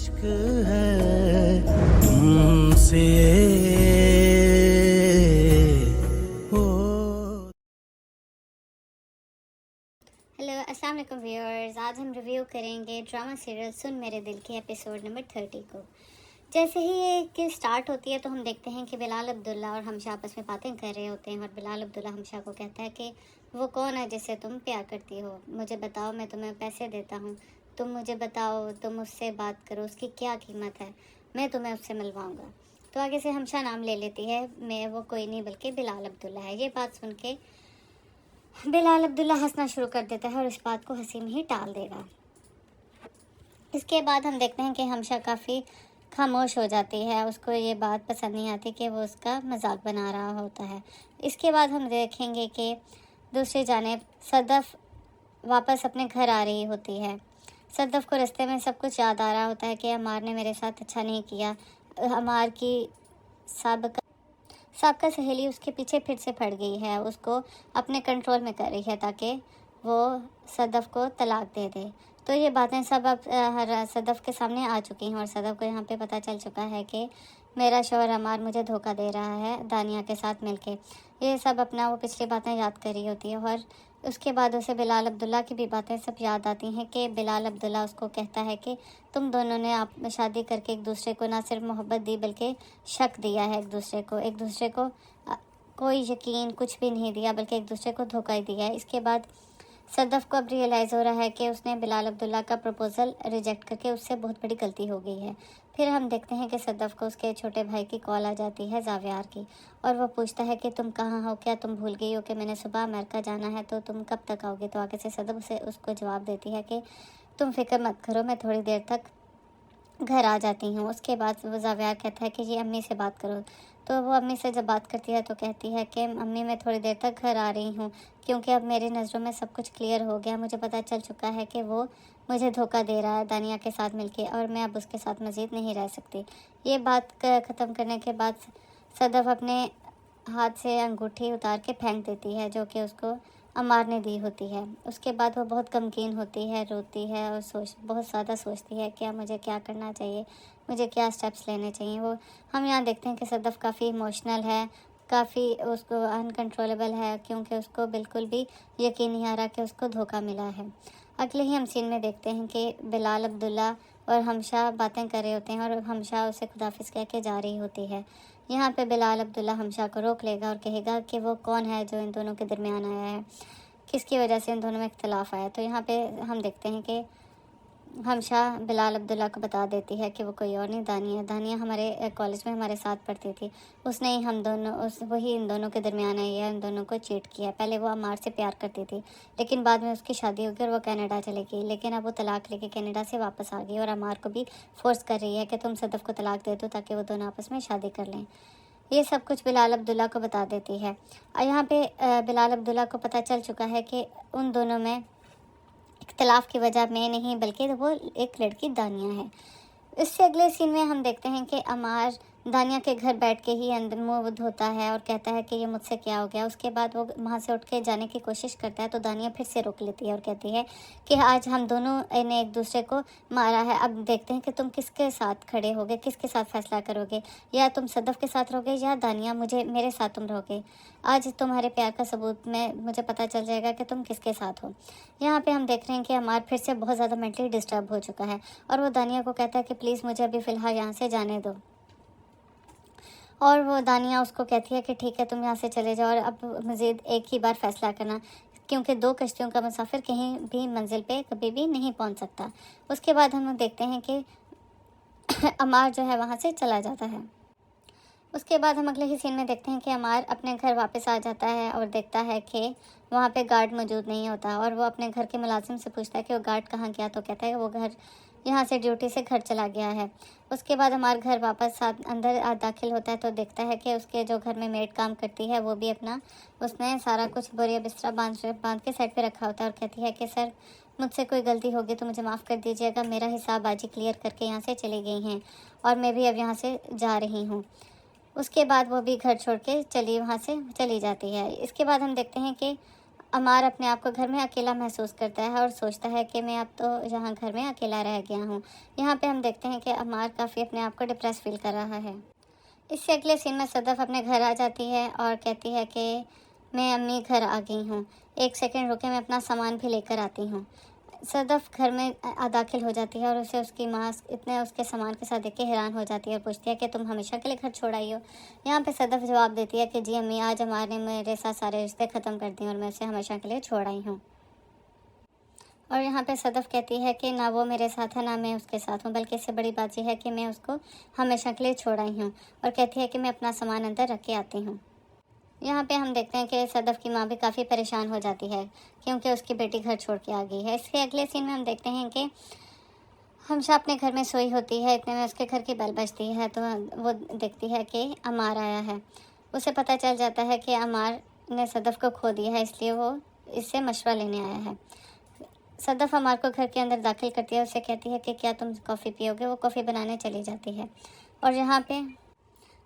इश्क है तुमसे ओ। हेलो अस्सलाम वालेकुम व्यूअर्स, आज हम रिव्यू करेंगे ड्रामा सीरियल सुन मेरे दिल के एपिसोड नंबर 30 को। जैसे ही ये कि स्टार्ट होती है तो हम देखते हैं कि बिलाल अब्दुल्ला और हमशा आपस में बातें कर रहे होते हैं और बिलाल अब्दुल्ला हमशा को कहता है कि वो कौन है जिससे तुम प्यार करती हो, मुझे बताओ, मैं तुम्हें पैसे देता हूँ, तुम मुझे बताओ, तुम उससे बात करो, उसकी क्या कीमत है, मैं तुम्हें उससे मिलवाऊँगा। तो आगे से हमशा नाम ले लेती है, मैं वो कोई नहीं बल्कि बिलाल अब्दुल्ला है। ये बात सुन के बिलाल अब्दुल्ला हंसना शुरू कर देता है और इस बात को हंसी में ही टाल देगा। इसके बाद हम देखते हैं कि हमशा काफ़ी खामोश हो जाती है, उसको ये बात पसंद नहीं आती कि वो उसका मजाक बना रहा होता है। इसके बाद हम देखेंगे कि दूसरी जानिब सदफ़ वापस अपने घर आ रही होती है। सदफ़ को रास्ते में सब कुछ याद आ रहा होता है कि अमार ने मेरे साथ अच्छा नहीं किया। अमार की साबका सहेली उसके पीछे फिर से पड़ गई है, उसको अपने कंट्रोल में कर रही है ताकि वो सदफ़ को तलाक दे दे। तो ये बातें सब अब सदफ़ के सामने आ चुकी हैं और सदफ़ को यहाँ पे पता चल चुका है कि मेरा शौहर अमार मुझे धोखा दे रहा है दानिया के साथ मिलके। ये सब अपना वो पिछली बातें याद कर रही होती है और उसके बाद उसे बिलाल अब्दुल्ला की भी बातें सब याद आती हैं कि बिलाल अब्दुल्ला उसको कहता है कि तुम दोनों ने आप शादी करके एक दूसरे को ना सिर्फ मोहब्बत दी बल्कि शक दिया है, एक दूसरे को कोई यकीन कुछ भी नहीं दिया बल्कि एक दूसरे को धोखा ही दिया है। इसके बाद सदफ़ को अब रियलाइज़ हो रहा है कि उसने बिलाल अब्दुल्ला का प्रपोज़ल रिजेक्ट करके उससे बहुत बड़ी गलती हो गई है। फिर हम देखते हैं कि सदफ़ को उसके छोटे भाई की कॉल आ जाती है ज़ावियार की और वो पूछता है कि तुम कहाँ हो, क्या तुम भूल गई हो कि मैंने सुबह अमेरिका जाना है, तो तुम कब तक आओगे। तो आगे से सदफ़ उसे उसको जवाब देती है कि तुम फिक्र मत करो, मैं थोड़ी देर तक घर आ जाती हूँ। उसके बाद वो ज़ावियार कहता है कि जी अम्मी से बात करो। तो वो अम्मी से जब बात करती है तो कहती है कि अम्मी मैं थोड़ी देर तक घर आ रही हूँ क्योंकि अब मेरी नज़रों में सब कुछ क्लियर हो गया, मुझे पता चल चुका है कि वो मुझे धोखा दे रहा है दानिया के साथ मिलके और मैं अब उसके साथ मज़ीद नहीं रह सकती। ये बात ख़त्म करने के बाद सदफ़ अपने हाथ से अंगूठी उतार के फेंक देती है जो कि उसको अमार ने दी होती है। उसके बाद वो बहुत गमगीन होती है, रोती है और बहुत ज़्यादा सोचती है कि अब मुझे क्या करना चाहिए, मुझे क्या स्टेप्स लेने चाहिए। वो हम यहाँ देखते हैं कि सदफ़ काफ़ी इमोशनल है, काफ़ी उसको अनकंट्रोलेबल है क्योंकि उसको बिल्कुल भी यकीन नहीं आ रहा कि उसको धोखा मिला है। अगले ही हम सीन में देखते हैं कि बिलाल अब्दुल्ला और हमशा बातें कर रहे होते हैं और हमशा उसे खुदाफिज कह के जा रही होती है। यहाँ पे बिलाल अब्दुल्ला हमशा को रोक लेगा और कहेगा कि वो कौन है जो इन दोनों के दरमियान आया है, किसकी वजह से इन दोनों में इख्तलाफ आया। तो यहाँ पे हम देखते हैं कि हमशा बिलाल अब्दुल्ला को बता देती है कि वो कोई और नहीं दानिया हमारे कॉलेज में हमारे साथ पढ़ती थी, उसने ही हम दोनों वही इन दोनों के दरमियान आई है, इन दोनों को चीट किया। पहले वो अमार से प्यार करती थी लेकिन बाद में उसकी शादी हो गई और वो कनाडा चली गई, लेकिन अब वो तलाक लेके कनाडा से वापस आ गई और अमार को भी फोर्स कर रही है कि तुम सदफ़ को तलाक दे दो ताकि वो दोनों आपस में शादी कर लें। ये सब कुछ बिलाल अब्दुल्ला को बता देती है और यहाँ पे बिलाल अब्दुल्ला को पता चल चुका है कि उन दोनों में इख्तलाफ की वजह मैं नहीं बल्कि वो एक लड़की दानिया है। इससे अगले सीन में हम देखते हैं कि अमार दानिया के घर बैठ के ही अंदर मुँह धोता है और कहता है कि ये मुझसे क्या हो गया। उसके बाद वो वहाँ से उठ के जाने की कोशिश करता है तो दानिया फिर से रोक लेती है और कहती है कि आज हम दोनों ने एक दूसरे को मारा है, अब देखते हैं कि तुम किसके साथ खड़े होगे, किसके साथ फैसला करोगे, या तुम सदफ़ के साथ रहोगे या दानिया मेरे साथ तुम रहोगे। आज तुम्हारे प्यार का सबूत मुझे पता चल जाएगा कि तुम किसके साथ हो। यहाँ पे हम देख रहे हैं कि अमार फिर से बहुत ज़्यादा मेंटली डिस्टर्ब हो चुका है और वो दानिया को कहता है कि प्लीज़ मुझे अभी फ़िलहाल यहाँ से जाने दो। और वो दानिया उसको कहती है कि ठीक है तुम यहाँ से चले जाओ और अब मज़ीद एक ही बार फ़ैसला करना क्योंकि दो कश्तियों का मुसाफिर कहीं भी मंजिल पे कभी भी नहीं पहुँच सकता। उसके बाद हम देखते हैं कि अमार जो है वहाँ से चला जाता है। उसके बाद हम अगले ही सीन में देखते हैं कि अमार अपने घर वापस आ जाता है और देखता है कि वहाँ पे गार्ड मौजूद नहीं होता और वो अपने घर के मुलाजिम से पूछता है कि वो गार्ड कहाँ गया। तो कहता है कि वो घर यहाँ से ड्यूटी से घर चला गया है। उसके बाद हमारे घर वापस अंदर दाखिल होता है तो देखता है कि उसके जो घर में मेड काम करती है वो भी उसने सारा कुछ बोरिया बिस्तरा बांध के साइड पे रखा होता है और कहती है कि सर मुझसे कोई गलती होगी तो मुझे माफ़ कर दीजिएगा, मेरा हिसाब आज ही क्लियर करके यहाँ से चली गई हैं और मैं भी अब यहाँ से जा रही हूँ। उसके बाद वो भी घर छोड़ के वहाँ से चली जाती है। इसके बाद हम देखते हैं कि अमार अपने आप को घर में अकेला महसूस करता है और सोचता है कि मैं अब तो यहाँ घर में अकेला रह गया हूँ। यहाँ पे हम देखते हैं कि अमार काफ़ी अपने आप को डिप्रेस फील कर रहा है। इससे अगले सीन में सदफ़ अपने घर आ जाती है और कहती है कि मैं अम्मी घर आ गई हूँ, 1 सेकंड रुके, मैं अपना सामान भी लेकर आती हूँ। सदफ़ घर में दाखिल हो जाती है और उसे उसकी माँ इतने उसके सामान के साथ देख के हैरान हो जाती है और पूछती है कि तुम हमेशा के लिए घर छोड़ आई हो। यहाँ पे सदफ़ जवाब देती है कि जी अम्मी, आज हमारे मेरे साथ सारे रिश्ते ख़त्म कर दिए और मैं उसे हमेशा के लिए छोड़ आई हूँ। और यहाँ पे सदफ़ कहती है कि ना वो मेरे साथ है ना मैं उसके साथ हूँ, बल्कि इससे बड़ी बात यह है कि मैं उसको हमेशा के लिए छोड़ आई हूँ। और कहती है कि मैं अपना सामान अंदर रख के आती हूँ। यहाँ पे हम देखते हैं कि सदफ़ की माँ भी काफ़ी परेशान हो जाती है क्योंकि उसकी बेटी घर छोड़ के आ गई है। इसके अगले सीन में हम देखते हैं कि हमशा अपने घर में सोई होती है, इतने में उसके घर की बेल बजती है तो वो देखती है कि अमार आया है। उसे पता चल जाता है कि अमार ने सदफ़ को खो दिया है, इसलिए वो इससे मशवरा लेने आया है। सदफ़ अमार को घर के अंदर दाखिल करती है, उसे कहती है कि क्या तुम कॉफ़ी पियोगे। वो कॉफ़ी बनाने चली जाती है और यहाँ पे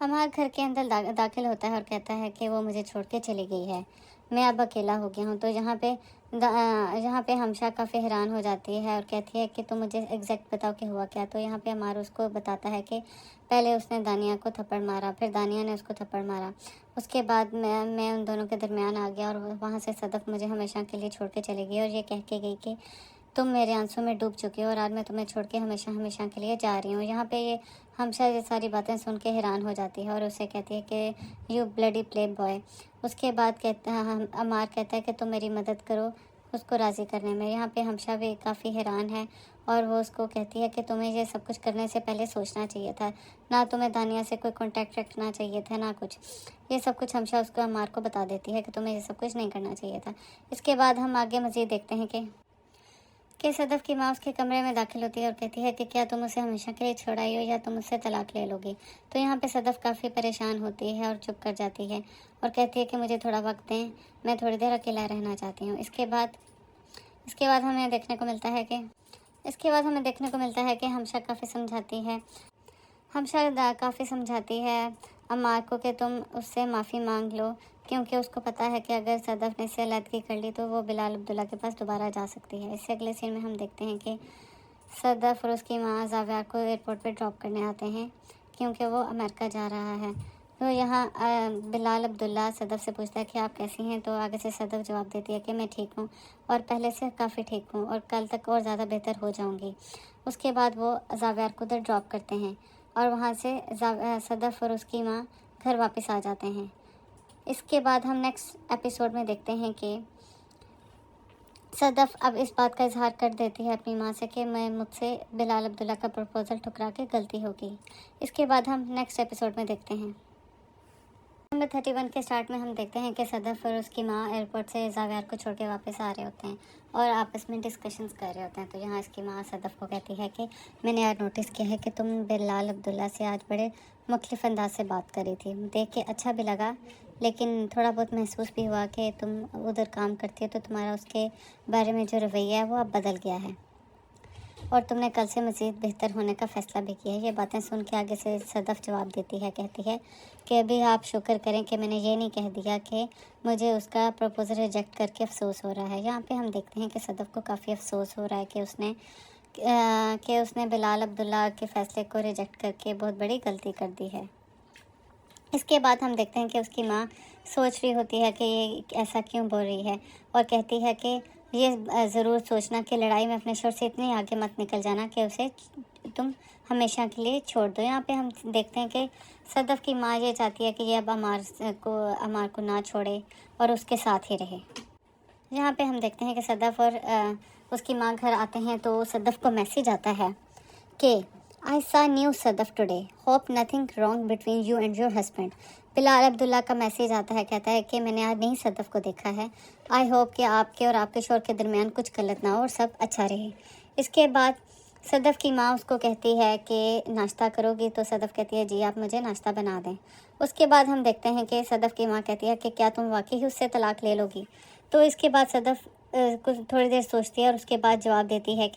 अमार घर के अंदर दाखिल होता है और कहता है कि वो मुझे छोड़ के चली गई है, मैं अब अकेला हो गया हूँ। तो यहाँ पे हमशा काफ़ी हैरान हो जाती है और कहती है कि तुम मुझे एग्जैक्ट बताओ कि हुआ क्या। तो यहाँ पे अमार उसको बताता है कि पहले उसने दानिया को थप्पड़ मारा, फिर दानिया ने उसको थप्पड़ मारा, उसके बाद मैं उन दोनों के दरमियान आ गया और वहाँ से सदफ़ मुझे हमेशा के लिए छोड़ के चली गई और ये कह के गई कि तुम मेरे आंसू में डूब चुकी हो और आज मैं तुम्हें छोड़ के हमेशा हमेशा के लिए जा रही हूँ। यहाँ पे ये हमशा ये सारी बातें सुन के हैरान हो जाती है और उसे कहती है कि यू ब्लडी प्ले बॉय। उसके बाद अमार कहता है कि तुम मेरी मदद करो उसको राज़ी करने में। यहाँ पे हमशा भी काफ़ी हैरान है और वो उसको कहती है कि तुम्हें ये सब कुछ करने से पहले सोचना चाहिए था, ना तुम्हें दानिया से कोई कांटेक्ट रखना चाहिए था, ना कुछ। ये सब कुछ हमशा उसको अमार को बता देती है कि तुम्हें ये सब कुछ नहीं करना चाहिए था। इसके बाद हम आगे मज़ीद देखते हैं कि सदफ़ की माँ उसके कमरे में दाखिल होती है और कहती है कि क्या तुम उसे हमेशा के लिए छोड़ाई हो या तुम उससे तलाक ले लोगी। तो यहाँ पे सदफ़ काफ़ी परेशान होती है और चुप कर जाती है और कहती है कि मुझे थोड़ा वक्त दें, मैं थोड़ी देर अकेला रहना चाहती हूँ। इसके बाद हमें देखने को मिलता है कि हमशा काफ़ी समझाती है अम्मार को कि तुम उससे माफ़ी मांग लो, क्योंकि उसको पता है कि अगर सदफ़ ने इससे अलहदगी कर ली तो वो बिलाल अब्दुल्ला के पास दोबारा जा सकती है। इससे अगले सीन में हम देखते हैं कि सदफ़ और उसकी माँ ज़ावियार को एयरपोर्ट पे ड्रॉप करने आते हैं क्योंकि वो अमेरिका जा रहा है। तो यहाँ बिलाल अब्दुल्ला सदफ़ से पूछता है कि आप कैसी हैं। तो आगे से सदफ़ जवाब देती है कि मैं ठीक हूँ और पहले से काफ़ी ठीक हूँ और कल तक और ज़्यादा बेहतर हो जाऊँगी। उसके बाद वो ज़ावियार को उधर ड्रॉप करते हैं और वहाँ से सदफ़ और उसकी माँ घर वापस आ जाते हैं। इसके बाद हम नेक्स्ट एपिसोड में देखते हैं कि सदफ़ अब इस बात का इजहार कर देती है अपनी माँ से कि मुझसे बिलाल अब्दुल्ला का प्रपोज़ल ठुकरा के गलती होगी। इसके बाद हम नेक्स्ट एपिसोड में देखते हैं नंबर 31 के स्टार्ट में हम देखते हैं कि सदफ़ और उसकी माँ एयरपोर्ट से ज़ावियार को छोड़ के वापस आ रहे होते हैं और आपस में डिस्कशंस कर रहे होते हैं। तो यहाँ इसकी माँ सदफ़ को कहती है कि मैंने आज नोटिस किया है कि तुम बिलाल अब्दुल्ला से आज बड़े मुख्तलिफ़ अंदाज से बात करी थी, देख के अच्छा भी लगा, लेकिन थोड़ा बहुत महसूस भी हुआ कि तुम उधर काम करती हो तो तुम्हारा उसके बारे में जो रवैया है वो अब बदल गया है और तुमने कल से मज़ीद बेहतर होने का फ़ैसला भी किया है। ये बातें सुन के आगे से सदफ़ जवाब देती है, कहती है कि अभी आप शुक्र करें कि मैंने ये नहीं कह दिया कि मुझे उसका प्रपोज़ल रिजेक्ट करके अफसोस हो रहा है। यहाँ पे हम देखते हैं कि सदफ़ को काफ़ी अफसोस हो रहा है कि उसने बिलाल अब्दुल्ला के फ़ैसले को रिजेक्ट करके बहुत बड़ी गलती कर दी है। इसके बाद हम देखते हैं कि उसकी माँ सोच रही होती है कि ये ऐसा क्यों बोल रही है और कहती है कि ये ज़रूर सोचना कि लड़ाई में अपने शोर से इतने आगे मत निकल जाना कि उसे तुम हमेशा के लिए छोड़ दो। यहाँ पे हम देखते हैं कि सदफ़ की माँ ये चाहती है कि ये अब अमार को ना छोड़े और उसके साथ ही रहे। यहाँ पे हम देखते हैं कि सदफ़ और उसकी माँ घर आते हैं तो सदफ़ को मैसेज आता है कि I saw new Sadaf today, hope nothing wrong between you and your husband. Bilal Abdullah का मैसेज आता है, कहता है कि मैंने आज नहीं सदफ़ को देखा है, आई होप कि आपके और आपके शोहर के दरमियान कुछ गलत ना हो और सब अच्छा रहे। इसके बाद सदफ़ की माँ उसको कहती है कि नाश्ता करोगी। तो सदफ़ कहती है जी आप मुझे नाश्ता बना दें। उसके बाद हम देखते हैं कि सदफ़ की माँ कहती है कि क्या तुम वाकई ही उससे तलाक ले लोगी। तो इसके बाद सदफ़ कुछ थोड़ी देर सोचती है और उसके बाद जवाब देती है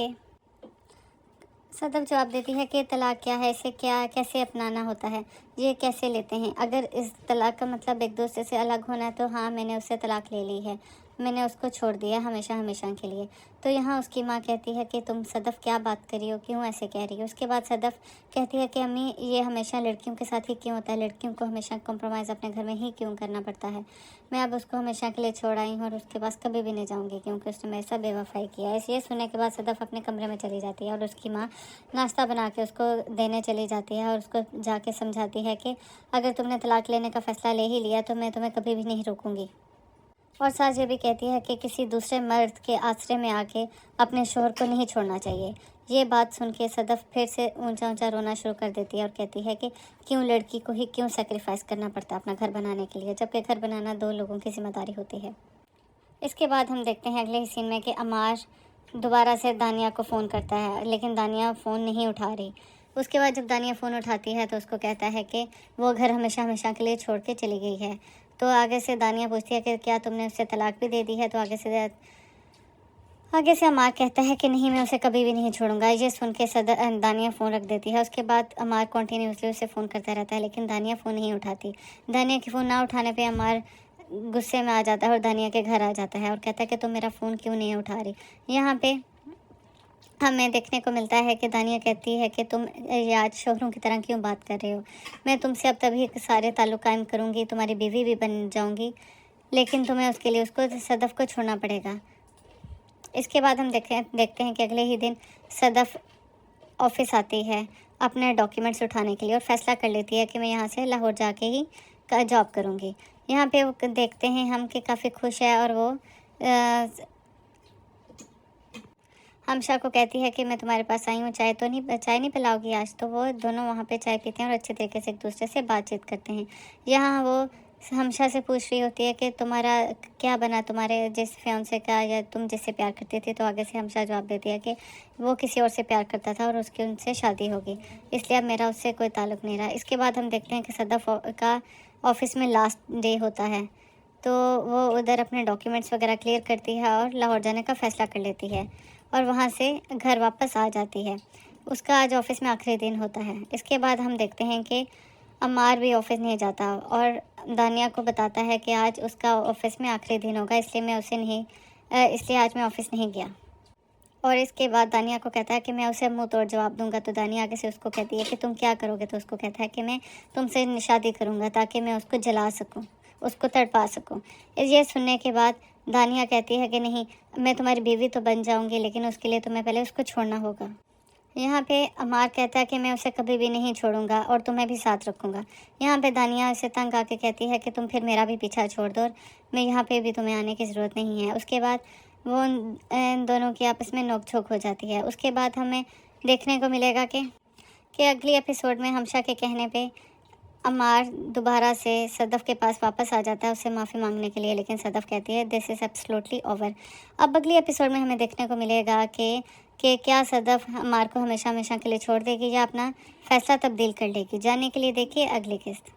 कि तलाक क्या है, इसे कैसे अपनाना होता है, ये कैसे लेते हैं। अगर इस तलाक का मतलब एक दूसरे से अलग होना है तो हाँ मैंने उससे तलाक ले ली है, मैंने उसको छोड़ दिया हमेशा हमेशा के लिए। तो यहाँ उसकी माँ कहती है कि तुम सदफ़ क्या बात कर रही हो, क्यों ऐसे कह रही हो। उसके बाद सदफ़ कहती है कि अम्मी ये हमेशा लड़कियों के साथ ही क्यों होता है, लड़कियों को हमेशा कॉम्प्रोमाइज़ अपने घर में ही क्यों करना पड़ता है। मैं अब उसको हमेशा के लिए छोड़ आई हूँ और उसके पास कभी भी नहीं जाऊँगी क्योंकि उसने मेरे साथ बेवफाई किया है। ये सुनने के बाद सदफ़ अपने कमरे में चली जाती है और उसकी माँ नाश्ता बना के उसको देने चली जाती है और उसको जाके समझाती है कि अगर तुमने तलाक लेने का फ़ैसला ले ही लिया तो मैं तुम्हें कभी भी नहीं रोकूंगी। और साथ ये भी कहती है कि किसी दूसरे मर्द के आश्रय में आके अपने शोहर को नहीं छोड़ना चाहिए। ये बात सुन के सदफ़ फिर से ऊंचा ऊंचा रोना शुरू कर देती है और कहती है कि क्यों लड़की को ही क्यों सेक्रीफाइस करना पड़ता है अपना घर बनाने के लिए, जबकि घर बनाना 2 लोगों की जिम्मेदारी होती है। इसके बाद हम देखते हैं अगले सीन में कि अमार दोबारा से दानिया को फ़ोन करता है, लेकिन दानिया फ़ोन नहीं उठा रही। उसके बाद जब दानिया फ़ोन उठाती है तो उसको कहता है कि वो घर हमेशा हमेशा के लिए छोड़ के चली गई है। तो आगे से दानिया पूछती है कि क्या तुमने उससे तलाक भी दे दी है। तो आगे से अमार कहता है कि नहीं, मैं उसे कभी भी नहीं छोड़ूंगा। ये सुन के दानिया फ़ोन रख देती है। उसके बाद अमार कॉन्टीन्यूसली उसे फ़ोन करता रहता है, लेकिन दानिया फ़ोन नहीं उठाती। दानिया की फ़ोन ना उठाने पे अमार गुस्से में आ जाता है और दानिया के घर आ जाता है और कहता है कि तुम मेरा फ़ोन क्यों नहीं उठा रही। यहाँ पे हमें देखने को मिलता है कि दानिया कहती है कि तुम ये आज शोहरों की तरह क्यों बात कर रहे हो। मैं तुमसे अब तभी सारे ताल्लुक़ कायम करूँगी, तुम्हारी बीवी भी बन जाऊँगी, लेकिन तुम्हें उसके लिए उसको सदफ़ को छोड़ना पड़ेगा। इसके बाद हम देखते हैं कि अगले ही दिन सदफ़ ऑफिस आती है अपने डॉक्यूमेंट्स उठाने के लिए और फ़ैसला कर लेती है कि मैं यहाँ से लाहौर जाके ही जॉब करूँगी। यहाँ पे वो देखते हैं हम कि काफ़ी खुश है और वो हमशा को कहती है कि मैं तुम्हारे पास आई हूँ, चाय नहीं पिलाओगी आज। तो वो दोनों वहाँ पे चाय पीते हैं और अच्छे तरीके से एक दूसरे से बातचीत करते हैं। यहाँ वो हमशा से पूछ रही होती है कि तुम्हारा क्या बना, तुम्हारे जिस फियांसे का, या तुम जिससे प्यार करती थी। तो आगे से हमशा जवाब देती है कि वो किसी और से प्यार करता था और उसकी उनसे शादी होगी, इसलिए अब मेरा उससे कोई ताल्लुक़ नहीं रहा। इसके बाद हम देखते हैं कि सदफ़ का ऑफिस में लास्ट डे होता है, तो वो उधर अपने डॉक्यूमेंट्स वगैरह क्लियर करती है और लाहौर जाने का फ़ैसला कर लेती है और वहाँ से घर वापस आ जाती है। उसका आज ऑफिस में आखिरी दिन होता है। इसके बाद हम देखते हैं कि अमार भी ऑफिस नहीं जाता और दानिया को बताता है कि आज उसका ऑफिस में आखिरी दिन होगा, इसलिए आज मैं ऑफिस नहीं गया। और इसके बाद दानिया को कहता है कि मैं उसे मुंह तोड़ जवाब दूंगा। तो दानिया आगे से उसको कहती है कि तुम क्या करोगे। तो उसको कहता है कि मैं तुमसे शादी करूँगा ताकि मैं उसको जला सकूँ, उसको तड़पा सकूँ। ये सुनने के बाद दानिया कहती है कि नहीं, मैं तुम्हारी बीवी तो बन जाऊँगी, लेकिन उसके लिए तुम्हें पहले उसको छोड़ना होगा। यहाँ पे अमार कहता है कि मैं उसे कभी भी नहीं छोड़ूंगा और तुम्हें भी साथ रखूँगा। यहाँ पे दानिया उसे तंग आके कहती है कि तुम फिर मेरा भी पीछा छोड़ दो और मैं यहाँ पे भी तुम्हें आने की ज़रूरत नहीं है। उसके बाद वो इन दोनों की आपस में नोक-झोंक हो जाती है। उसके बाद हमें देखने को मिलेगा कि अगली एपिसोड में हमशा के कहने पे अमार दोबारा से सदफ़ के पास वापस आ जाता है उसे माफ़ी मांगने के लिए, लेकिन सदफ़ कहती है दिस इज़ एब्सोल्युटली ओवर। अब अगली एपिसोड में हमें देखने को मिलेगा कि क्या सदफ़ अमार को हमेशा हमेशा के लिए छोड़ देगी या अपना फ़ैसला तब्दील कर लेगी। जानने के लिए देखिए अगली किस्त।